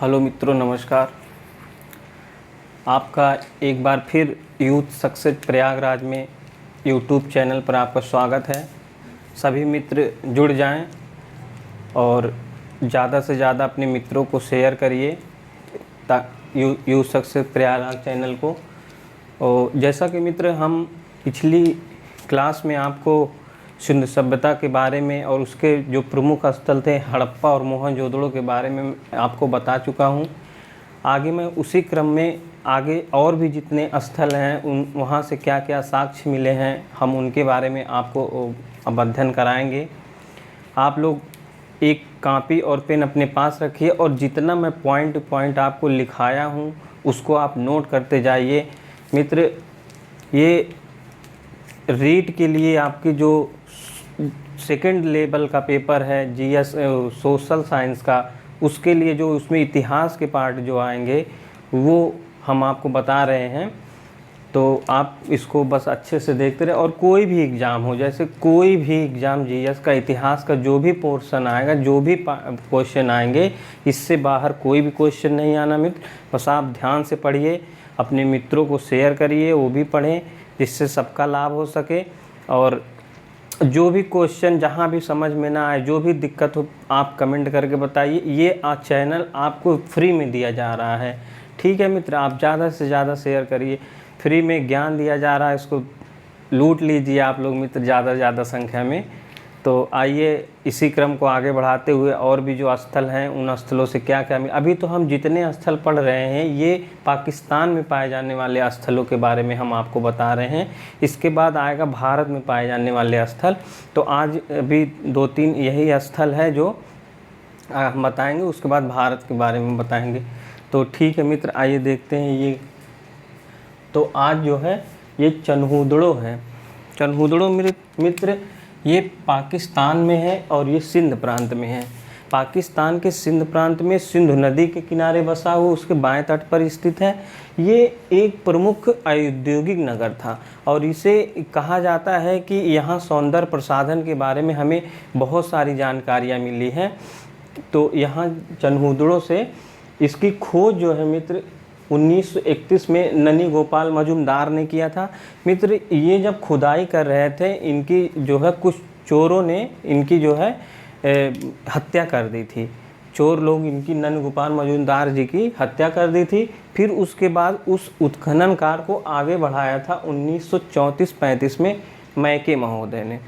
Hello मित्रों, नमस्कार। आपका एक बार फिर यूथ सक्सेस प्रयागराज में यूट्यूब चैनल पर आपका स्वागत है। सभी मित्र जुड़ जाएं और ज़्यादा से ज़्यादा अपने मित्रों को शेयर करिए यूथ सक्सेस प्रयागराज चैनल को। और जैसा कि मित्र हम पिछली क्लास में आपको सिंधु सभ्यता के बारे में और उसके जो प्रमुख स्थल थे हड़प्पा और मोहनजोदड़ो के बारे में आपको बता चुका हूं। आगे मैं उसी क्रम में आगे और भी जितने स्थल हैं उन वहां से क्या क्या साक्ष्य मिले हैं हम उनके बारे में आपको अध्ययन कराएंगे। आप लोग एक कॉपी और पेन अपने पास रखिए और जितना मैं पॉइंट टू पॉइंट आपको लिखाया हूं उसको आप नोट करते जाइए। मित्र, ये रीड के लिए आपकी जो सेकंड लेवल का पेपर है जीएस सोशल साइंस का, उसके लिए जो उसमें इतिहास के पार्ट जो आएंगे वो हम आपको बता रहे हैं। तो आप इसको बस अच्छे से देखते रहे। और कोई भी एग्ज़ाम हो, जैसे कोई भी एग्ज़ाम जीएस का, इतिहास का जो भी पोर्शन आएगा, जो भी क्वेश्चन आएंगे, इससे बाहर कोई भी क्वेश्चन नहीं आना मित्र। बस आप ध्यान से पढ़िए, अपने मित्रों को शेयर करिए, वो भी पढ़ें जिससे सबका लाभ हो सके। और जो भी क्वेश्चन जहाँ भी समझ में ना आए, जो भी दिक्कत हो, आप कमेंट करके बताइए। ये चैनल आपको फ्री में दिया जा रहा है, ठीक है मित्र। आप ज़्यादा से ज़्यादा शेयर करिए, फ्री में ज्ञान दिया जा रहा है, इसको लूट लीजिए आप लोग मित्र ज़्यादा से ज़्यादा संख्या में। तो आइए इसी क्रम को आगे बढ़ाते हुए और भी जो स्थल हैं उन स्थलों से क्या क्या अभी तो हम जितने स्थल पढ़ रहे हैं ये पाकिस्तान में पाए जाने वाले स्थलों के बारे में हम आपको बता रहे हैं। इसके बाद आएगा भारत में पाए जाने वाले स्थल। तो आज अभी 2-3 यही स्थल है जो हम बताएंगे, उसके बाद भारत के बारे में बताएंगे। तो ठीक है मित्र, आइए देखते हैं। ये तो आज जो है ये चनहूदड़ो है। चनहूदड़ो मेरे मित्र ये पाकिस्तान में है और ये सिंध प्रांत में है। पाकिस्तान के सिंध प्रांत में सिंधु नदी के किनारे बसा हुआ, उसके बाएं तट पर स्थित है। ये एक प्रमुख औद्योगिक नगर था और इसे कहा जाता है कि यहाँ सौंदर्य प्रसाधन के बारे में हमें बहुत सारी जानकारियाँ मिली हैं। तो यहाँ चनहूदड़ो से इसकी खोज जो है मित्र 1931 में ननी गोपाल मजुमदार ने किया था। मित्र, ये जब खुदाई कर रहे थे, इनकी जो है कुछ चोरों ने इनकी जो है हत्या कर दी थी। चोर लोग इनकी ननी गोपाल मजुमदार जी की हत्या कर दी थी। फिर उसके बाद उस उत्खनन कार्य को आगे बढ़ाया था 1934-35 में मैके महोदय ने।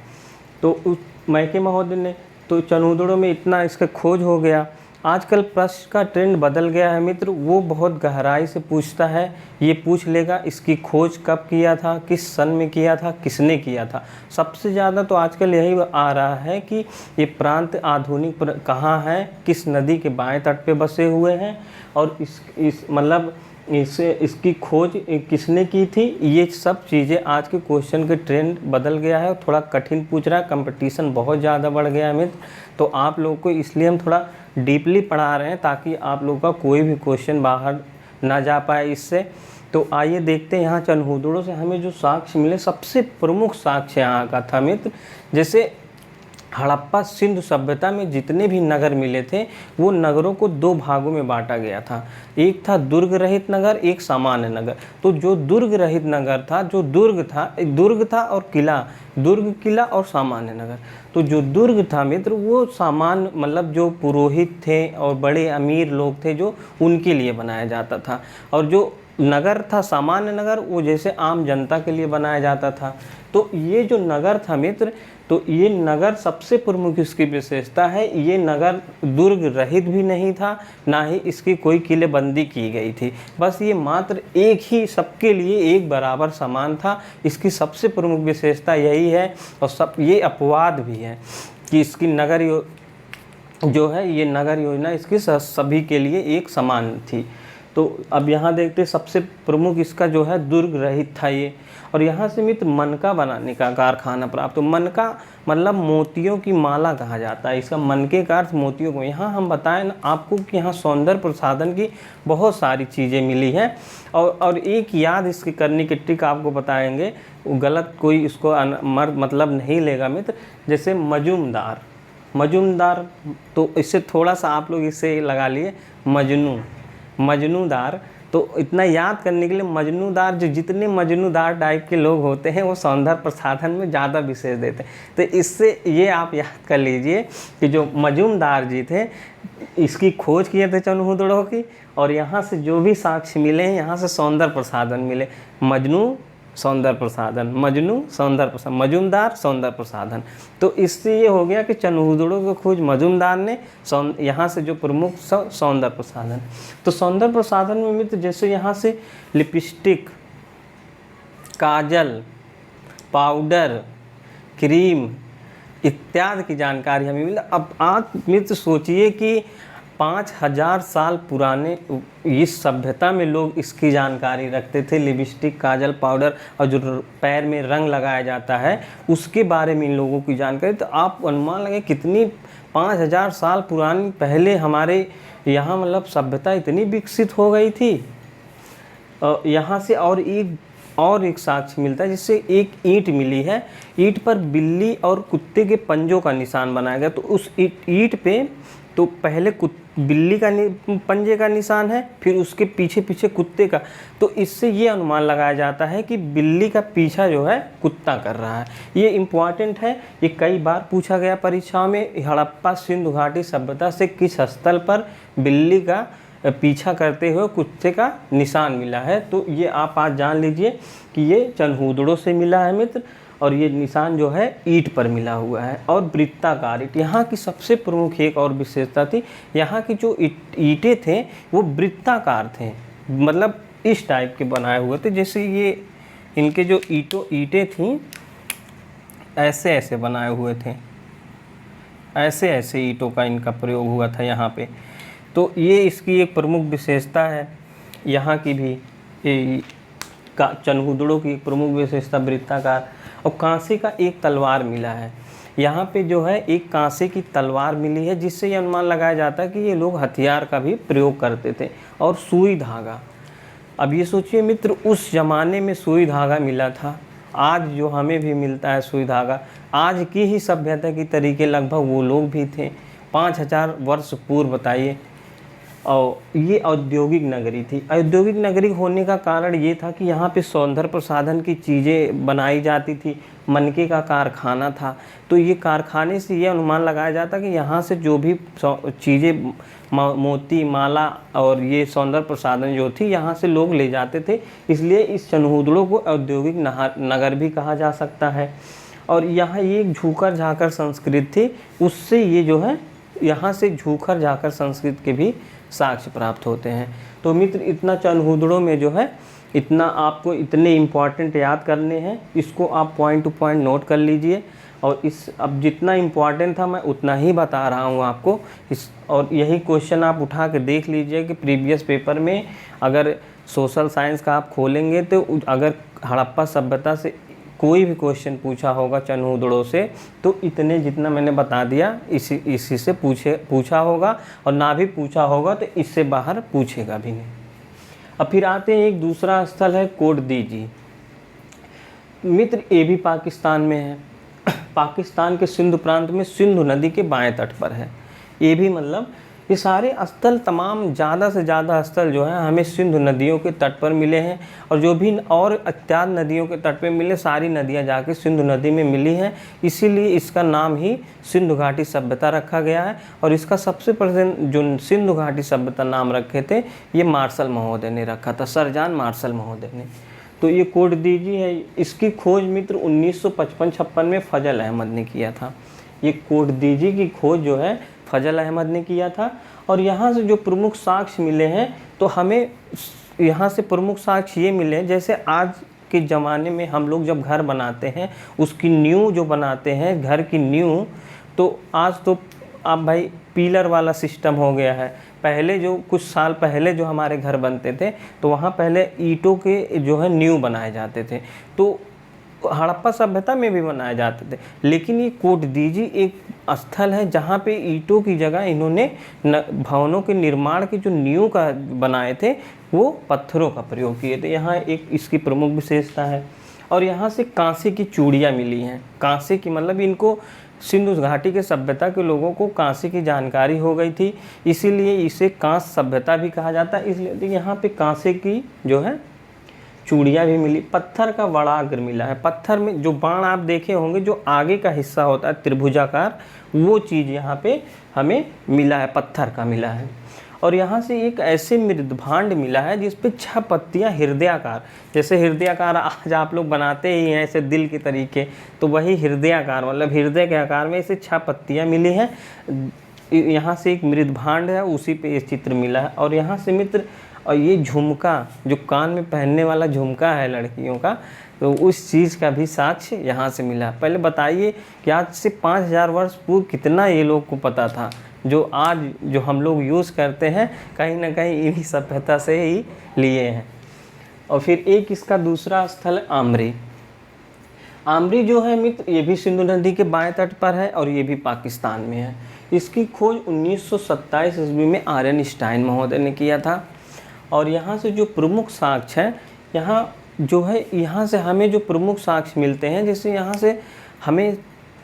तो उस मैके महोदय ने तो चनहूदड़ो में इतना इसका खोज हो गया। आजकल प्रश्न का ट्रेंड बदल गया है मित्र, वो बहुत गहराई से पूछता है। ये पूछ लेगा इसकी खोज कब किया था, किस सन में किया था, किसने किया था। सबसे ज़्यादा तो आजकल यही आ रहा है कि ये प्रांत आधुनिक कहाँ है, किस नदी के बाएं तट पे बसे हुए हैं और इस मतलब इसकी खोज किसने की थी। ये सब चीज़ें आज के क्वेश्चन के ट्रेंड बदल गया है, थोड़ा कठिन पूछ रहा है, कंपटीशन बहुत ज़्यादा बढ़ गया है मित्र। तो आप लोगों को इसलिए हम थोड़ा डीपली पढ़ा रहे हैं ताकि आप लोगों का कोई भी क्वेश्चन बाहर ना जा पाए इससे। तो आइए देखते हैं यहाँ चनहूदड़ो से हमें जो साक्ष्य मिले। सबसे प्रमुख साक्ष्य यहाँ का था मित्र, जैसे हड़प्पा सिंधु सभ्यता में जितने भी नगर मिले थे वो नगरों को 2 भागों में बांटा गया था। एक था दुर्ग रहित नगर, एक सामान्य नगर। तो जो दुर्ग रहित नगर था, जो एक दुर्ग था और किला, दुर्ग किला और सामान्य नगर। तो जो दुर्ग था मित्र वो सामान्य मतलब जो पुरोहित थे और बड़े अमीर लोग थे जो उनके लिए बनाया जाता था। और जो नगर था सामान्य नगर वो जैसे आम जनता के लिए बनाया जाता था। तो ये जो नगर था मित्र, तो ये नगर सबसे प्रमुख इसकी विशेषता है, ये नगर दुर्ग रहित भी नहीं था, ना ही इसकी कोई किलेबंदी की गई थी। बस ये मात्र एक ही सबके लिए एक बराबर समान था। इसकी सबसे प्रमुख विशेषता यही है। और सब ये अपवाद भी है कि इसकी जो है ये नगर योजना इसकी सभी के लिए एक समान थी। तो अब यहाँ देखते सबसे प्रमुख इसका जो है दुर्ग रहित था ये। और यहाँ से मित्र मनका बनाने का कारखाना प्राप्त। तो मनका मतलब मोतियों की माला कहा जाता है, इसका मनके का अर्थ मोतियों को। यहाँ हम बताएं ना आपको कि यहाँ सौंदर्य प्रसाधन की बहुत सारी चीज़ें मिली हैं। और एक याद इसकी करने की ट्रिक आपको बताएंगे, गलत कोई इसको मतलब नहीं लेगा मित्र। जैसे मजुमदार, मजूमदार, तो इससे थोड़ा सा आप लोग इससे लगा लिए मजनू, मजनूदार। तो इतना याद करने के लिए मजनूदार, जो जितने मजनूदार टाइप के लोग होते हैं वो सौंदर्य प्रसाधन में ज़्यादा विशेष देते हैं। तो इससे ये आप याद कर लीजिए कि जो मजूमदार जी थे इसकी खोज किए थे चनहूदड़ों की, और यहाँ से जो भी साक्ष्य मिले हैं यहाँ से सौंदर्य प्रसाधन मिले। मजनू सौंदर्य प्रसाधन, मजनू सौंदर्य प्रसाधन, मजूमदार सौंदर्य प्रसाधन। तो इससे ये हो गया कि चनहूदड़ों की खोज मजूमदार ने, यहाँ से जो प्रमुख सौंदर्य प्रसाधन। तो सौंदर्य प्रसाधन में मित्र जैसे यहाँ से लिपस्टिक, काजल, पाउडर, क्रीम इत्यादि की जानकारी हमें मिली। अब आप मित्र सोचिए कि 5000 साल पुराने इस सभ्यता में लोग इसकी जानकारी रखते थे। लिपस्टिक, काजल, पाउडर और जो पैर में रंग लगाया जाता है उसके बारे में इन लोगों की जानकारी। तो आप अनुमान लगे कितनी 5000 साल पुरानी पहले हमारे यहाँ मतलब सभ्यता इतनी विकसित हो गई थी। यहाँ से और एक साक्ष्य मिलता है जिससे एक ईंट मिली है। ईंट पर बिल्ली और कुत्ते के पंजों का निशान बनाया गया। तो उस ईंट पे तो पहले बिल्ली का पंजे का निशान है, फिर उसके पीछे पीछे कुत्ते का। तो इससे ये अनुमान लगाया जाता है कि बिल्ली का पीछा जो है कुत्ता कर रहा है। ये इम्पॉर्टेंट है, ये कई बार पूछा गया परीक्षाओं में। हड़प्पा सिंधु घाटी सभ्यता से किस स्थल पर बिल्ली का पीछा करते हुए कुत्ते का निशान मिला है। तो ये आप आज जान लीजिए कि ये चनहूदड़ों से मिला है मित्र, और ये निशान जो है ईंट पर मिला हुआ है। और वृत्ताकार ईंट यहाँ की सबसे प्रमुख एक और विशेषता थी, यहाँ की जो ईंटें थे वो वृत्ताकार थे, मतलब इस टाइप के बनाए हुए थे। जैसे ये इनके जो ईंटें थीं ऐसे ऐसे बनाए हुए थे, ऐसे ऐसे ईंटों का इनका प्रयोग हुआ था यहाँ पे। तो ये इसकी एक प्रमुख विशेषता है। यहाँ की भी चनहूदड़ों की एक प्रमुख विशेषता वृत्ताकार। और कांसे का एक तलवार मिला है। यहाँ पे जो है एक कांसे की तलवार मिली है, जिससे ये अनुमान लगाया जाता है कि ये लोग हथियार का भी प्रयोग करते थे। और सुई धागा, अब ये सोचिए मित्र उस ज़माने में सुई धागा मिला था। आज जो हमें भी मिलता है सुई धागा, आज की ही सभ्यता की तरीके लगभग वो लोग भी थे 5000 वर्ष पूर्व, बताइए। और ये औद्योगिक नगरी थी। औद्योगिक नगरी होने का कारण ये था कि यहाँ पे सौंदर्य प्रसाधन की चीज़ें बनाई जाती थी। मनके का कारखाना था। तो ये कारखाने से ये अनुमान लगाया जाता कि यहाँ से जो भी चीज़ें मोती, माला और ये सौंदर्य प्रसाधन जो थी यहाँ से लोग ले जाते थे। इसलिए इस चनहूदड़ों को औद्योगिक नगर भी कहा जा सकता है। और यहाँ ये एक झूकर झाकर संस्कृत थी, उससे ये जो है यहाँ से झूकर झाकर संस्कृत के भी साक्ष्य प्राप्त होते हैं। तो मित्र इतना चनहूदड़ों में जो है इतना आपको इतने इम्पॉर्टेंट याद करने हैं, इसको आप पॉइंट टू पॉइंट नोट कर लीजिए। और इस अब जितना इम्पॉर्टेंट था मैं उतना ही बता रहा हूँ आपको। और यही क्वेश्चन आप उठा के देख लीजिए कि प्रीवियस पेपर में अगर सोशल साइंस का आप खोलेंगे तो अगर हड़प्पा सभ्यता से कोई भी क्वेश्चन पूछा होगा चनहूदड़ों से तो इतने जितना मैंने बता दिया इसी से पूछा होगा, और ना भी पूछा होगा तो इससे बाहर पूछेगा भी नहीं। अब फिर आते हैं एक दूसरा स्थल है कोटदीजी। मित्र ये भी पाकिस्तान में है। पाकिस्तान के सिंधु प्रांत में सिंधु नदी के बाएं तट पर है। ये भी मतलब ये सारे स्थल तमाम ज़्यादा से ज़्यादा स्थल जो है हमें सिंधु नदियों के तट पर मिले हैं। और जो भी और इत्यादि नदियों के तट पर मिले सारी नदियाँ जाके सिंधु नदी में मिली हैं, इसीलिए इसका नाम ही सिंधु घाटी सभ्यता रखा गया है। और इसका सबसे पहले जो सिंधु घाटी सभ्यता नाम रखे थे ये मार्शल महोदय ने रखा था, सर जॉन मार्शल महोदय ने। तो ये कोटदीजी है, इसकी खोज मित्र 1955-56 में फजल अहमद ने किया था। ये कोटदीजी की खोज जो है फजल अहमद ने किया था। और यहाँ से जो प्रमुख साक्ष्य मिले हैं तो हमें यहाँ से प्रमुख साक्ष्य ये मिले हैं, जैसे आज के ज़माने में हम लोग जब घर बनाते हैं उसकी नींव जो बनाते हैं घर की नींव, तो आज तो अब भाई पिलर वाला सिस्टम हो गया है। पहले जो कुछ साल पहले जो हमारे घर बनते थे तो वहाँ पहले ईंटों के जो है नींव बनाए जाते थे, तो हड़प्पा सभ्यता में भी बनाए जाते थे। लेकिन ये कोटदीजी एक स्थल है जहाँ पे ईंटों की जगह इन्होंने भवनों के निर्माण की जो नींव का बनाए थे वो पत्थरों का प्रयोग किए थे। यहाँ एक इसकी प्रमुख विशेषता है। और यहाँ से कांसे की चूड़ियाँ मिली हैं। कांसे की मतलब इनको सिंधु घाटी के सभ्यता के लोगों को कांसे की जानकारी हो गई थी, इसीलिए इसे कांस्य सभ्यता भी कहा जाता है। इसलिए देखिए यहाँ पे कांसे की जो है चूड़ियाँ भी मिली, पत्थर का वड़ाग्र मिला है। पत्थर में जो बाण आप देखे होंगे, जो आगे का हिस्सा होता है त्रिभुजाकार, वो चीज़ यहाँ पे हमें मिला है, पत्थर का मिला है। और यहाँ से एक ऐसे मृदभांड मिला है जिस पे 6 पत्तियाँ हृदयाकार, जैसे हृदयाकार आज आप लोग बनाते ही हैं ऐसे दिल के तरीके, तो वही हृदयाकार मतलब हृदय के आकार में इसे 6 पत्तियाँ मिली हैं। यहाँ से एक मृदभांड है, उसी पे ये चित्र मिला है। और यहाँ से मित्र, और ये झुमका जो कान में पहनने वाला झुमका है लड़कियों का, तो उस चीज़ का भी साक्ष्य यहाँ से मिला। पहले बताइए कि आज से 5000 वर्ष पूर्व कितना ये लोग को पता था, जो आज जो हम लोग यूज़ करते हैं कहीं ना कहीं इन्हीं सभ्यता से ही लिए हैं। और फिर एक इसका दूसरा स्थल है आमरी। आमरी जो है मित्र, ये भी सिंधु नदी के बाएं तट पर है और ये भी पाकिस्तान में है। इसकी खोज 1927 ईस्वी में आर्यनस्टाइन महोदय ने किया था। और यहाँ से जो प्रमुख साक्ष्य है, यहाँ जो है, यहाँ से हमें जो प्रमुख साक्ष्य मिलते हैं, जैसे यहाँ से हमें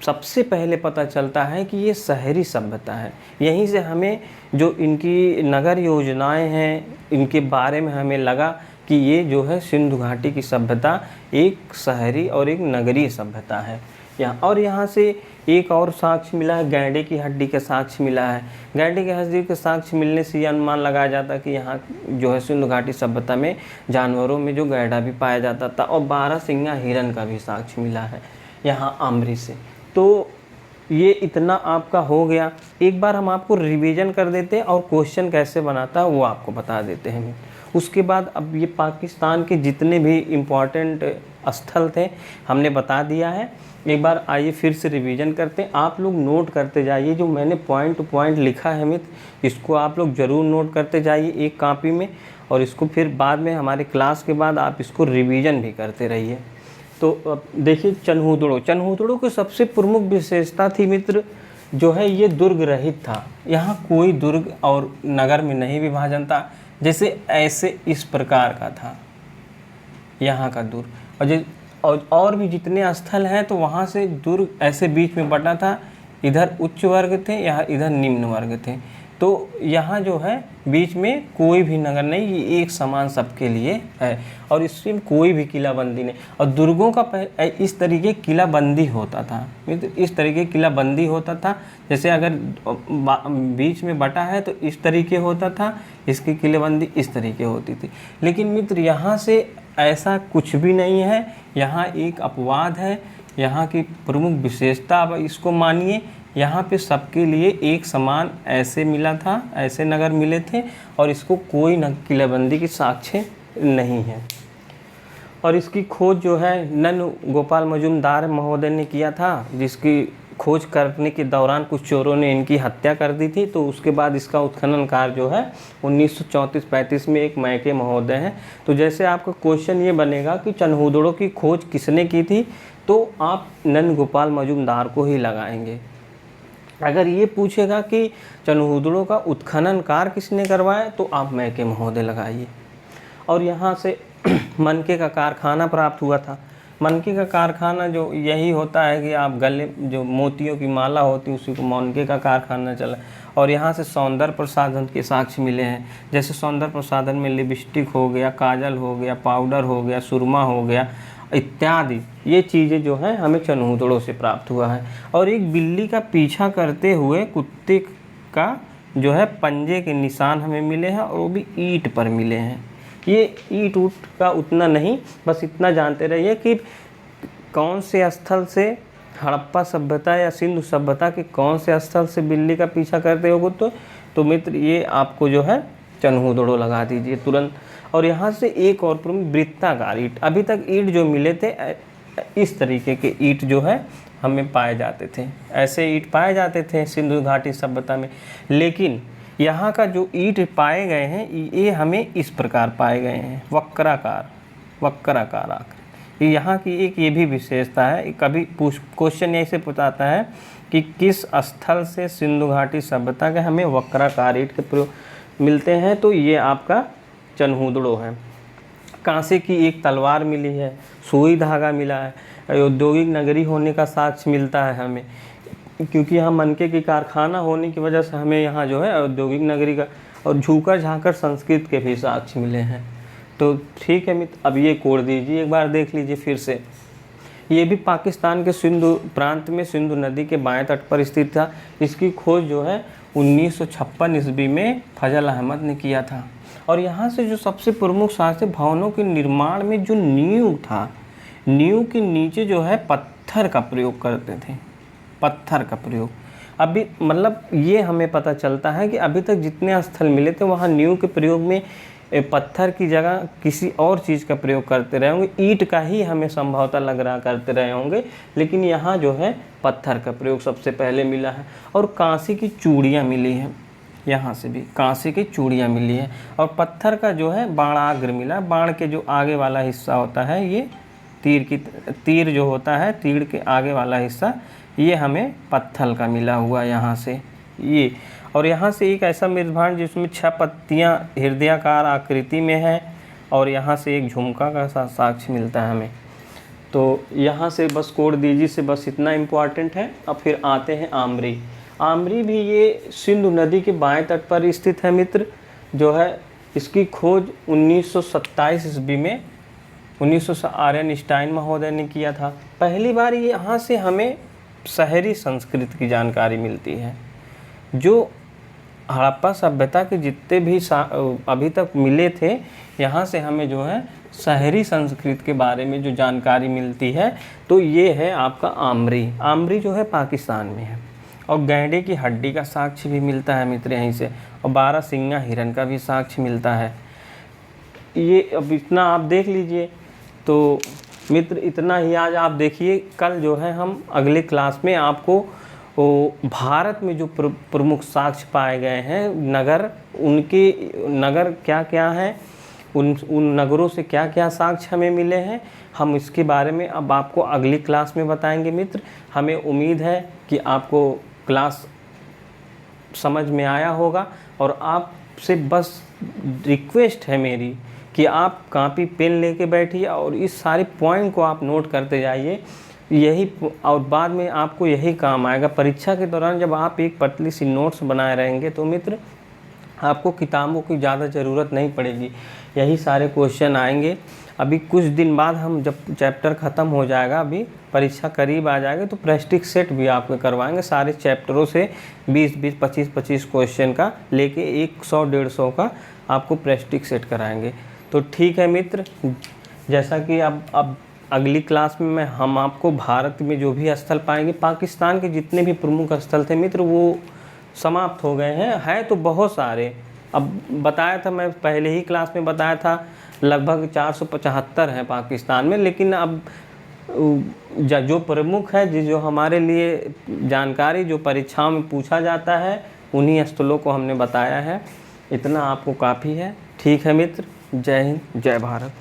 सबसे पहले पता चलता है कि ये शहरी सभ्यता है। यहीं से हमें जो इनकी नगर योजनाएं हैं, इनके बारे में हमें लगा कि ये जो है सिंधु घाटी की सभ्यता एक शहरी और एक नगरीय सभ्यता है। और यहाँ से एक और साक्ष्य मिला है, गैंडे की हड्डी का साक्ष्य मिला है। गैंडे की हड्डी का साक्ष्य मिलने से ये अनुमान लगाया जाता है कि यहाँ जो है सिंधु घाटी सभ्यता में जानवरों में जो गैंडा भी पाया जाता था। और 12 सिंगा हिरन का भी साक्ष्य मिला है यहाँ आमरी से। तो ये इतना आपका हो गया। एक बार हम आपको रिवीजन कर देते हैं और क्वेश्चन कैसे बनाता है वो आपको बता देते हैं। उसके बाद अब ये पाकिस्तान के जितने भी इम्पॉर्टेंट स्थल थे हमने बता दिया है। एक बार आइए फिर से रिवीजन करते हैं। आप लोग नोट करते जाइए, जो मैंने पॉइंट टू पॉइंट लिखा है मित्र, इसको आप लोग ज़रूर नोट करते जाइए एक कॉपी में, और इसको फिर बाद में हमारे क्लास के बाद आप इसको रिवीजन भी करते रहिए। तो अब देखिए, चनहूदड़ों की सबसे प्रमुख विशेषता थी मित्र, जो है ये दुर्ग रहित था। यहाँ कोई दुर्ग और नगर में नहीं विभाजन था, जैसे ऐसे इस प्रकार का था यहाँ का दुर्ग। और भी जितने स्थल हैं तो वहाँ से दुर्ग ऐसे बीच में बटा था, इधर उच्च वर्ग थे, यहाँ इधर निम्न वर्ग थे। तो यहाँ जो है बीच में कोई भी नगर नहीं, ये एक समान सबके लिए है। और इसमें कोई भी किलाबंदी नहीं। और दुर्गों का इस तरीके किलाबंदी होता था, इस तरीके किलाबंदी होता था। जैसे अगर बीच में बटा है तो इस तरीके होता था, इसकी किलाबंदी इस तरीके होती थी। लेकिन मित्र यहाँ से ऐसा कुछ भी नहीं है, यहाँ एक अपवाद है। यहाँ की प्रमुख विशेषता, अब इसको मानिए, यहाँ पे सबके लिए एक समान ऐसे मिला था, ऐसे नगर मिले थे, और इसको कोई किलाबंदी की साक्ष्य नहीं है। और इसकी खोज जो है नन गोपाल मजुमदार महोदय ने किया था, जिसकी खोज करने के दौरान कुछ चोरों ने इनकी हत्या कर दी थी। तो उसके बाद इसका उत्खनन कार्य जो है 1934-35 में एक मैके महोदय हैं। तो जैसे आपका क्वेश्चन ये बनेगा कि चनहूदड़ों की खोज किसने की थी, तो आप नंद गोपाल मजुमदार को ही लगाएंगे। अगर ये पूछेगा कि चनहूदड़ों का उत्खनन कार्य किसने करवाया, तो आप मैके महोदय लगाइए। और यहाँ से मनके का कारखाना प्राप्त हुआ था। मनके का कारखाना जो यही होता है कि आप गले जो मोतियों की माला होती है उसी को मनके का कारखाना चला। और यहाँ से सौंदर्य प्रसाधन के साक्ष्य मिले हैं, जैसे सौंदर्य प्रसाधन में लिपस्टिक हो गया, काजल हो गया, पाउडर हो गया, सुरमा हो गया इत्यादि। ये चीज़ें जो हैं हमें चनहूदड़ों से प्राप्त हुआ है। और एक बिल्ली का पीछा करते हुए कुत्ते का जो है पंजे के निशान हमें मिले हैं, और वो भी ईंट पर मिले हैं। ये ईंट उट का उतना नहीं, बस इतना जानते रहिए कि कौन से स्थल से हड़प्पा सभ्यता या सिंधु सभ्यता के कौन से स्थल से बिल्ली का पीछा करते हो तो मित्र ये आपको जो है चनहूदड़ों लगा दीजिए तुरंत। और यहाँ से एक और प्रमुख वृत्ताकार ईंट, अभी तक ईंट जो मिले थे इस तरीके के ईंट जो है हमें पाए जाते थे, ऐसे ईंट पाए जाते थे सिंधु घाटी सभ्यता में। लेकिन यहाँ का जो ईंट पाए गए हैं ये हमें इस प्रकार पाए गए हैं, वक्राकार आकृति। यहाँ की एक ये भी विशेषता है, कभी क्वेश्चन ऐसे पूछाता है कि किस स्थल से सिंधु घाटी सभ्यता के हमें वक्राकार ईंट के प्रयोग मिलते हैं, तो ये आपका चनहूदड़ों है। कांसे की एक तलवार मिली है, सुई धागा मिला है, औद्योगिक नगरी होने का साक्ष्य मिलता है हमें। क्योंकि यहाँ मनके की कारखाना होने की वजह से हमें यहाँ जो है औद्योगिक नगरी का और झूकर झांकर संस्कृत के भी साक्ष्य मिले हैं। तो ठीक है मित्र, अब ये कोड दीजिए, एक बार देख लीजिए फिर से। ये भी पाकिस्तान के सिंधु प्रांत में सिंधु नदी के बाएं तट पर स्थित था। इसकी खोज जो है 1956 ईस्वी में फजल अहमद ने किया था। और यहाँ से जो सबसे प्रमुख शासकीय भवनों के निर्माण में जो नींव था, नींव के नीचे जो है पत्थर का प्रयोग करते थे, पत्थर का प्रयोग। अभी मतलब ये हमें पता चलता है कि अभी तक जितने स्थल मिले थे वहाँ नींव के प्रयोग में पत्थर की जगह किसी और चीज़ का प्रयोग करते रहे होंगे, ईंट का ही हमें संभवतः लग रहा करते रहे होंगे, लेकिन यहाँ जो है पत्थर का प्रयोग सबसे पहले मिला है। और कांसे की चूड़ियाँ मिली हैं, यहाँ से भी कांसे की चूड़ियाँ मिली हैं। और पत्थर का जो है बाणाग्र मिला, बाण के जो आगे वाला हिस्सा होता है, ये तीर जो होता है, तीर के आगे वाला हिस्सा, ये हमें पत्थर का मिला हुआ यहाँ से ये। और यहाँ से एक ऐसा मृदभांड जिसमें 6 पत्तियाँ हृदयाकार आकृति में है, और यहाँ से एक झुमका का साक्ष्य मिलता है हमें। तो यहाँ से बस कोड दीजिए से बस इतना इम्पोर्टेंट है। अब फिर आते हैं आमरी। आमरी भी ये सिंधु नदी के बाएं तट पर स्थित है मित्र, जो है इसकी खोज 1927 ईस्वी में 1900 आर्यनस्टाइन महोदय ने किया था। पहली बार यहाँ से हमें शहरी संस्कृत की जानकारी मिलती है। जो हड़प्पा सभ्यता के जितने भी अभी तक मिले थे, यहाँ से हमें जो है शहरी संस्कृत के बारे में जो जानकारी मिलती है, तो ये है आपका आमरी। आमरी जो है पाकिस्तान में है। और गैंडे की हड्डी का साक्ष्य भी मिलता है मित्र यहीं से, और 12 सिंगा हिरन का भी साक्ष्य मिलता है। ये अब इतना आप देख लीजिए। तो मित्र इतना ही आज आप देखिए। कल जो है हम अगले क्लास में आपको भारत में जो प्रमुख साक्ष्य पाए गए हैं नगर, उनके नगर क्या क्या हैं, उन नगरों से क्या क्या साक्ष्य हमें मिले हैं, हम इसके बारे में अब आपको अगली क्लास में बताएंगे मित्र। हमें उम्मीद है कि आपको क्लास समझ में आया होगा। और आपसे बस रिक्वेस्ट है मेरी कि आप कॉपी पेन लेके बैठिए और इस सारे पॉइंट को आप नोट करते जाइए। यही और बाद में आपको यही काम आएगा। परीक्षा के दौरान जब आप एक पतली सी नोट्स बनाए रहेंगे तो मित्र आपको किताबों की ज़्यादा ज़रूरत नहीं पड़ेगी, यही सारे क्वेश्चन आएंगे। अभी कुछ दिन बाद हम जब चैप्टर ख़त्म हो जाएगा, अभी परीक्षा करीब आ जाएगी, तो प्रैक्टिस सेट भी आपको करवाएंगे सारे चैप्टरों से 20-20, 25-25 क्वेश्चन का लेके 100-150 का आपको प्रैक्टिस सेट कराएंगे। तो ठीक है मित्र, जैसा कि अब अगली क्लास में हम आपको भारत में जो भी स्थल पाएंगे, पाकिस्तान के जितने भी प्रमुख स्थल थे मित्र वो समाप्त हो गए हैं तो बहुत सारे। अब बताया था मैं पहले ही क्लास में बताया था लगभग 475 हैं पाकिस्तान में, लेकिन अब जो प्रमुख है जो हमारे लिए जानकारी जो परीक्षाओं में पूछा जाता है, उन्हीं स्थलों को हमने बताया है। इतना आपको काफ़ी है। ठीक है मित्र, जय हिंद, जय भारत।